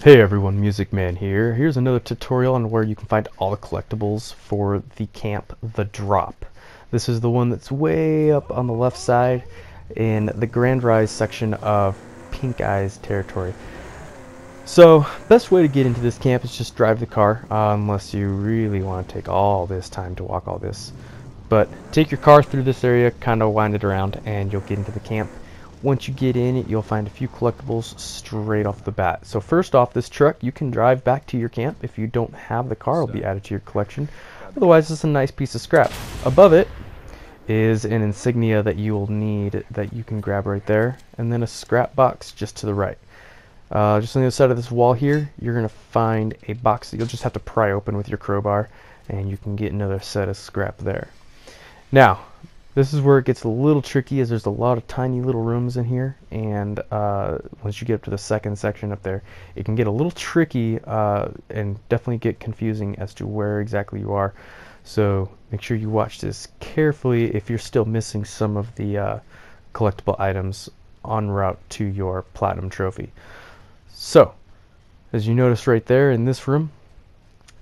Hey everyone, Music Man here. Here's another tutorial on where you can find all the collectibles for the camp, The Drop. This is the one that's way up on the left side in the Grandrise section of Pink Eyes territory. So, best way to get into this camp is just drive the car, unless you really want to take all this time to walk all this. But take your car through this area, kind of wind it around, and you'll get into the camp. Once you get in, you'll find a few collectibles straight off the bat. So first off, this truck you can drive back to your camp. If you don't have the car, it'll be added to your collection. Otherwise, it's a nice piece of scrap. Above it is an insignia that you will need that you can grab right there, and then a scrap box just to the right. Just on the other side of this wall here, you're going to find a box that you'll just have to pry open with your crowbar, and you can get another set of scrap there. Now, this is where it gets a little tricky, as there's a lot of tiny little rooms in here, and once you get up to the second section up there, it can get a little tricky and definitely get confusing as to where exactly you are. So make sure you watch this carefully if you're still missing some of the collectible items en route to your platinum trophy. So, as you notice right there in this room,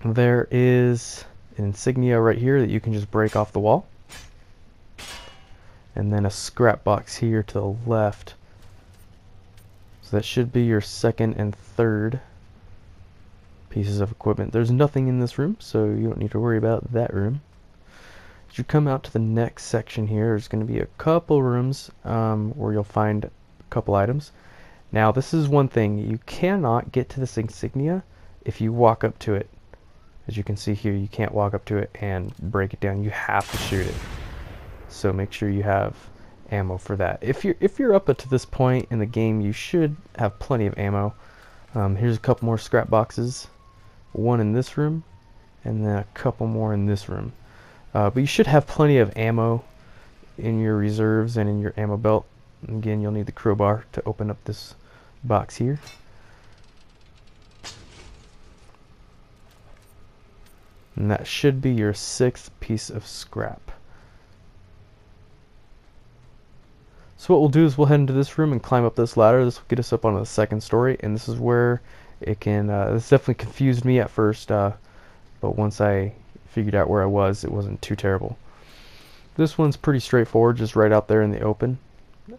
there is an insignia right here that you can just break off the wall. And then a scrap box here to the left. So that should be your second and third pieces of equipment. There's nothing in this room, so you don't need to worry about that room. As you come out to the next section here, there's going to be a couple rooms where you'll find a couple items. Now, this is one thing. You cannot get to this insignia if you walk up to it. As you can see here, you can't walk up to it and break it down. You have to shoot it. So make sure you have ammo for that. If you're up to this point in the game, you should have plenty of ammo. Here's a couple more scrap boxes, one in this room, and then a couple more in this room. But you should have plenty of ammo in your reserves and in your ammo belt. And again, you'll need the crowbar to open up this box here. And that should be your sixth piece of scrap. So what we'll do is we'll head into this room and climb up this ladder. This will get us up onto the second story, and this is where it can, this definitely confused me at first, but once I figured out where I was, it wasn't too terrible. This one's pretty straightforward, just right out there in the open.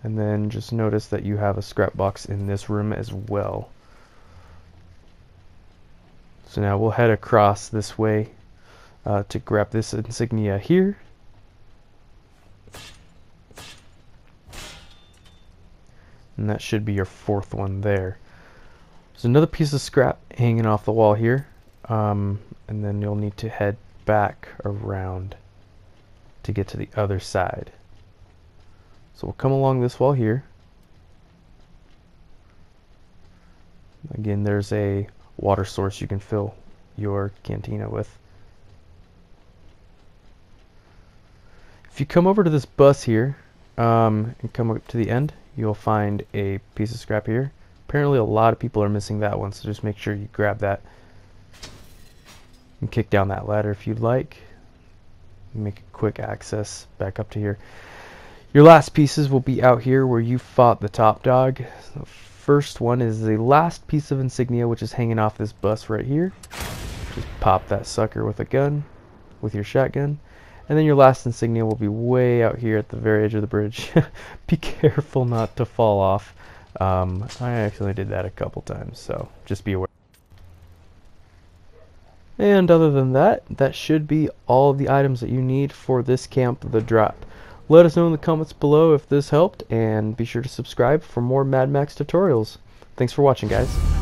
And then just notice that you have a scrap box in this room as well. So now we'll head across this way to grab this insignia here. And that should be your fourth one there. There's another piece of scrap hanging off the wall here, and then you'll need to head back around to get to the other side. So we'll come along this wall here. Again, there's a water source you can fill your cantina with. If you come over to this bus here and come up to the end, you'll find a piece of scrap here. Apparently a lot of people are missing that one, so just make sure you grab that. And kick down that ladder if you'd like. Make a quick access back up to here. Your last pieces will be out here where you fought the top dog. The first one is the last piece of insignia, which is hanging off this bus right here. Just pop that sucker with a gun, with your shotgun. And then your last insignia will be way out here at the very edge of the bridge. Be careful not to fall off. I actually did that a couple times, so just be aware. And other than that, that should be all of the items that you need for this camp, The Drop. Let us know in the comments below if this helped, and be sure to subscribe for more Mad Max tutorials. Thanks for watching, guys.